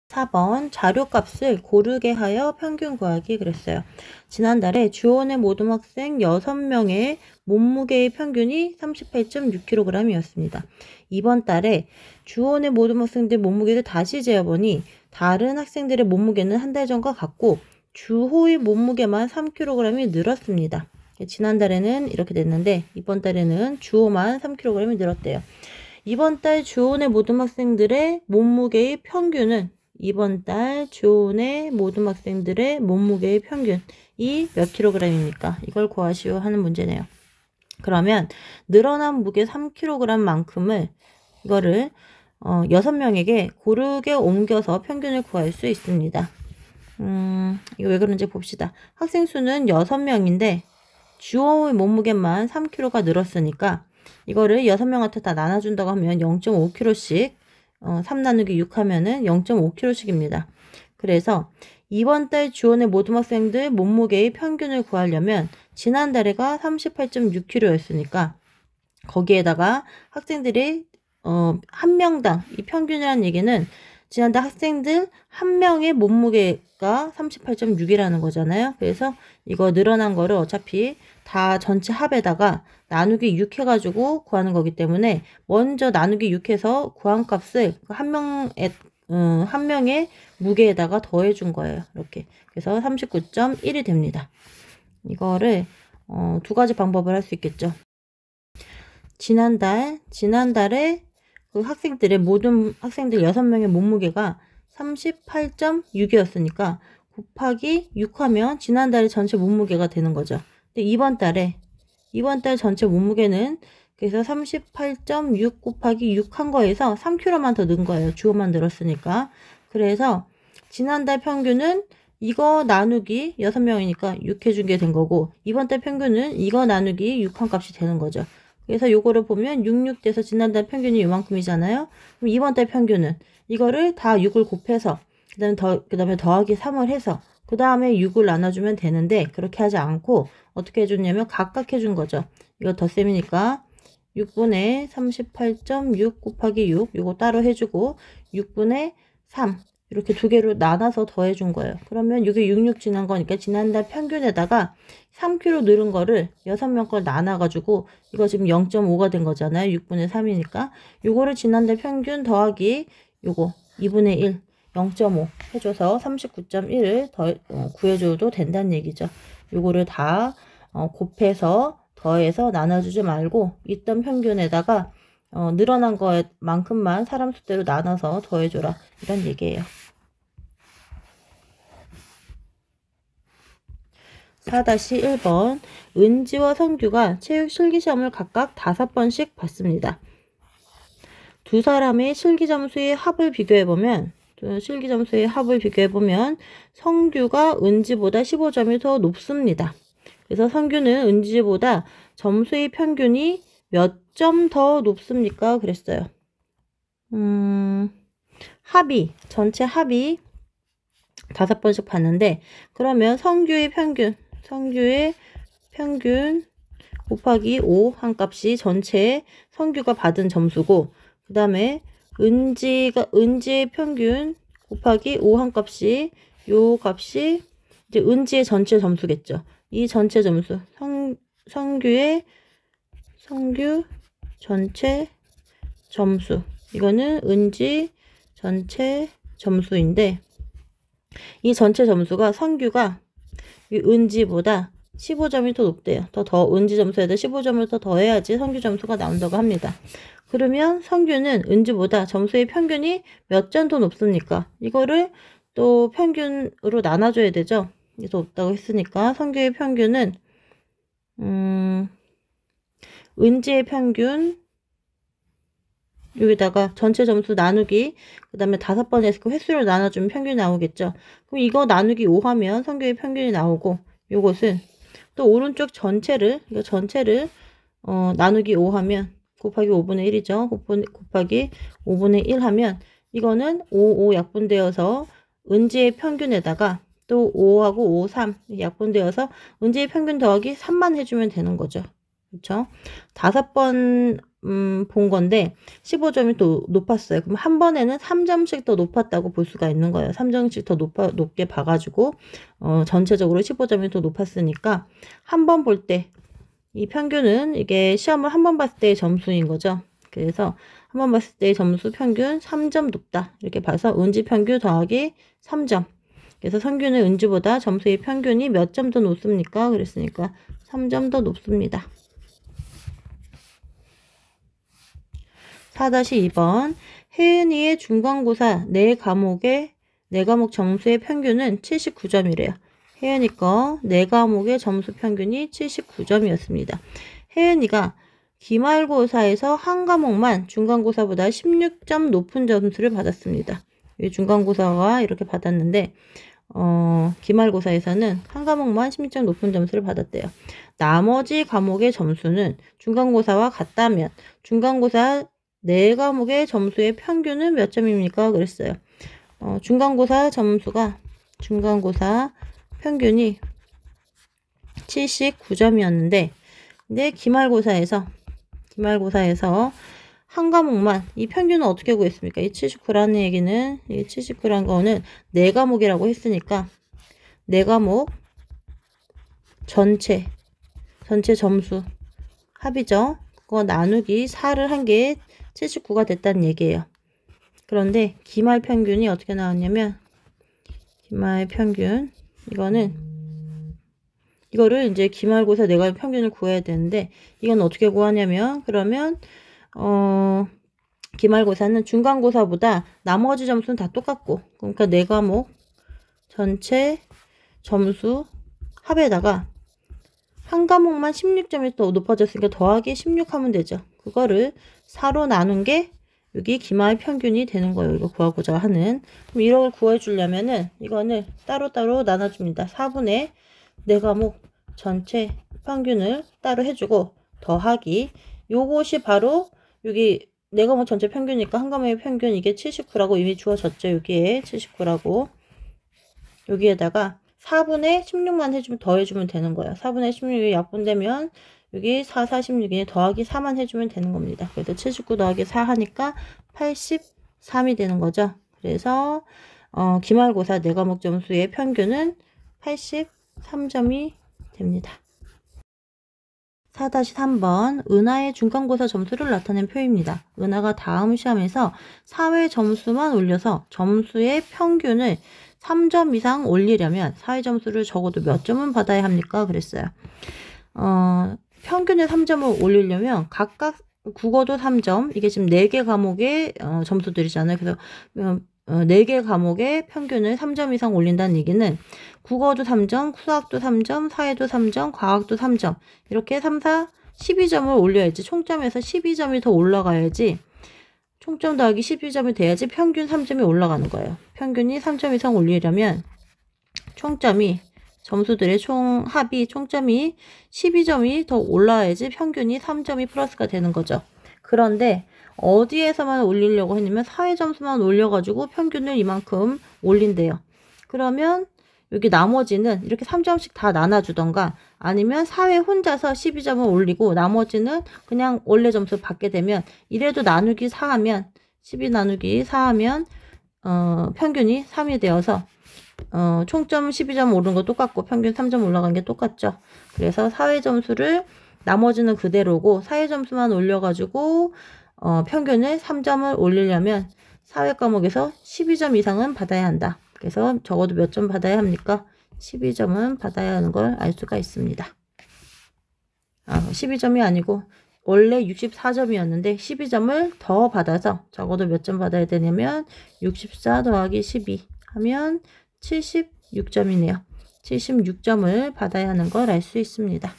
4번 자료값을 고르게 하여 평균 구하기 그랬어요. 지난달에 주원의 모든 학생 6명의 몸무게의 평균이 38.6kg이었습니다. 이번 달에 주원의 모든 학생들 몸무게를 다시 재어보니 다른 학생들의 몸무게는 한 달 전과 같고 주호의 몸무게만 3kg이 늘었습니다. 지난달에는 이렇게 됐는데 이번 달에는 주호만 3kg이 늘었대요. 이번 달 주원의 모든 학생들의 몸무게의 평균은 이번 달 주원의 모든 학생들의 몸무게의 평균이 몇 킬로그램입니까? 이걸 구하시오 하는 문제네요. 그러면 늘어난 무게 3kg만큼을 이거를 6명에게 고르게 옮겨서 평균을 구할 수 있습니다. 이거 왜 그런지 봅시다. 학생 수는 6명인데 주호의 몸무게만 3kg가 늘었으니까 이거를 6명한테 다 나눠준다고 하면 0.5kg씩 3 나누기 6 하면은 0.5kg씩입니다. 그래서 이번 달 주원의 모든 학생들 몸무게의 평균을 구하려면 지난달에가 38.6kg였으니까 거기에다가 학생들이 한 명당 이 평균이라는 얘기는 지난달 학생들 한 명의 몸무게가 38.6이라는 거잖아요. 그래서 이거 늘어난 거를 어차피 다 전체 합에다가 나누기 6 해가지고 구하는 거기 때문에 먼저 나누기 6 해서 구한 값을 한 명의 무게에다가 더해준 거예요. 이렇게. 그래서 39.1이 됩니다. 이거를 두 가지 방법을 할 수 있겠죠. 지난달에 그 학생들의 모든 학생들 6명의 몸무게가 38.6이었으니까 곱하기 6 하면 지난달의 전체 몸무게가 되는 거죠. 근데 이번 달 전체 몸무게는 그래서 38.6 곱하기 6 한 거에서 3kg만 더 넣은 거예요. 주어만 늘었으니까. 그래서 지난달 평균은 이거 나누기 6명이니까 6 해준 게 된 거고 이번 달 평균은 이거 나누기 6 한 값이 되는 거죠. 그래서 요거를 보면 66 돼서 지난달 평균이 요만큼이잖아요. 그럼 이번 달 평균은 이거를 다 6을 곱해서 그 다음에 더하기 3을 해서 그 다음에 6을 나눠주면 되는데 그렇게 하지 않고 어떻게 해줬냐면 각각 해준 거죠. 이거 덧셈이니까 6분의 38.6 곱하기 6 이거 따로 해주고 6분의 3 이렇게 두 개로 나눠서 더해준 거예요. 그러면 이게 66 지난 거니까 지난달 평균에다가 3kg 늘은 거를 6명 걸 나눠가지고 이거 지금 0.5가 된 거잖아요. 6분의 3이니까 요거를 지난달 평균 더하기 요거 2분의 1 0.5 해줘서 39.1을 구해줘도 된다는 얘기죠. 요거를 다 곱해서 더해서 나눠주지 말고 있던 평균에다가 늘어난 것만큼만 사람 수대로 나눠서 더해줘라 이런 얘기예요. 4-1번 은지와 성규가 체육 실기시험을 각각 5번씩 봤습니다. 두 사람의 실기점수의 합을 비교해보면 성규가 은지보다 15점이 더 높습니다. 그래서 성규는 은지보다 점수의 평균이 몇 점 더 높습니까? 그랬어요. 전체 합이 5번씩 봤는데 그러면 성규의 평균 곱하기 5 한 값이 전체 성규가 받은 점수고 그 다음에 은지의 평균 곱하기 5 한 값이 요 값이 이제 은지의 전체 점수겠죠. 이 전체 점수 성규 전체 점수 이거는 은지 전체 점수인데 이 전체 점수가 성규가 은지보다 15점이 더 높대요. 은지 점수에다 15점을 더 더해야지 성규 점수가 나온다고 합니다. 그러면 성규는 은지보다 점수의 평균이 몇 점 더 높습니까? 이거를 또 평균으로 나눠줘야 되죠. 그래서 높다고 했으니까 성규의 평균은 은지의 평균 여기다가 전체 점수 나누기 그 다음에 5번 했을 때 횟수로 나눠주면 평균이 나오겠죠. 그럼 이거 나누기 5 하면 성규의 평균이 나오고 요것은 또 오른쪽 전체를 나누기 5 하면 곱하기 5분의 1이죠. 곱하기 5분의 1 하면 이거는 5 약분되어서 은지의 평균에다가 또 5하고 5, 3 약분되어서 은지의 평균 더하기 3만 해주면 되는 거죠. 그렇죠? 5번 본 건데 15점이 또 높았어요. 그럼 한 번에는 3점씩 더 높았다고 볼 수가 있는 거예요. 3점씩 더 높게 봐가지고 전체적으로 15점이 더 높았으니까 한 번 볼 때 이 평균은 이게 시험을 한 번 봤을 때의 점수인 거죠. 그래서 한 번 봤을 때의 점수 평균 3점 높다. 이렇게 봐서 은지 평균 더하기 3점. 그래서 성균의 은지보다 점수의 평균이 몇 점 더 높습니까? 그랬으니까 3점 더 높습니다. 4-2번 혜은이의 중간고사 4과목 점수의 평균은 79점이래요. 혜은이 거 4과목의 점수 평균이 79점이었습니다. 혜은이가 기말고사에서 한 과목만 중간고사보다 16점 높은 점수를 받았습니다. 이 중간고사가 이렇게 받았는데 기말고사에서는 한 과목만 16점 높은 점수를 받았대요. 나머지 과목의 점수는 중간고사와 같다면 중간고사 4과목의 점수의 평균은 몇 점입니까? 그랬어요. 중간고사 평균이 79점이었는데 근데 기말고사에서 한 과목만 이 평균은 어떻게 구했습니까? 이 79라는 얘기는 이 79라는 거는 4과목이라고 했으니까 4과목 전체 점수 합이죠. 그거 나누기 4를 한 게 79가 됐다는 얘기예요. 그런데 기말 평균이 어떻게 나왔냐면 기말 평균 이거를 이제 기말고사 4과목 평균을 구해야 되는데 이건 어떻게 구하냐면 그러면 기말고사는 중간고사보다 나머지 점수는 다 똑같고 그러니까 4과목 전체 점수 합에다가 한 과목만 16점이 더 높아졌으니까 더하기 16 하면 되죠. 그거를 4로 나눈 게 여기 기말 평균이 되는 거예요. 이거 구하고자 하는. 그럼 이걸 구해주려면은 이거는 따로따로 나눠줍니다. 4분의 4과목 전체 평균을 따로 해주고 더하기 요것이 바로 여기 4과목 전체 평균이니까 한 과목의 평균 이게 79라고 이미 주어졌죠. 여기에 79라고 여기에다가 4분의 16만 해주면 더해주면 되는 거예요. 4분의 16이 약분되면 여기 4, 46에 더하기 4만 해주면 되는 겁니다. 그래서 79 더하기 4 하니까 83이 되는 거죠. 그래서 기말고사 4과목 점수의 평균은 83점이 됩니다. 4-3번 은하의 중간고사 점수를 나타낸 표입니다. 은하가 다음 시험에서 사회 점수만 올려서 점수의 평균을 3점 이상 올리려면 사회 점수를 적어도 몇 점은 받아야 합니까? 그랬어요. 평균의 3점을 올리려면 각각 국어도 3점, 이게 지금 4개 과목의 점수들이잖아요. 그래서 4개 과목의 평균을 3점 이상 올린다는 얘기는 국어도 3점, 수학도 3점, 사회도 3점, 과학도 3점 이렇게 3, 4, 12점을 올려야지 총점에서 12점이 더 올라가야지 총점 더하기 12점이 돼야지 평균 3점이 올라가는 거예요. 평균이 3점 이상 올리려면 총점이 점수들의 총합이 총점이 12점이 더 올라야지 평균이 3점이 플러스가 되는 거죠. 그런데 어디에서만 올리려고 했냐면 사회 점수만 올려가지고 평균을 이만큼 올린대요. 그러면 여기 나머지는 이렇게 3점씩 다 나눠주던가 아니면 사회 혼자서 12점을 올리고 나머지는 그냥 원래 점수 받게 되면 이래도 나누기 4하면 12 나누기 4하면 평균이 3이 되어서 총점 12점 오른 거 똑같고 평균 3점 올라간 게 똑같죠. 그래서 사회 점수를 나머지는 그대로고 사회 점수만 올려가지고 평균을 3점을 올리려면 사회 과목에서 12점 이상은 받아야 한다. 그래서 적어도 몇 점 받아야 합니까? 12점은 받아야 하는 걸 알 수가 있습니다. 12점이 아니고 원래 64점이었는데 12점을 더 받아서 적어도 몇 점 받아야 되냐면 64 더하기 12 하면 76점이네요. 76점을 받아야 하는 걸 알 수 있습니다.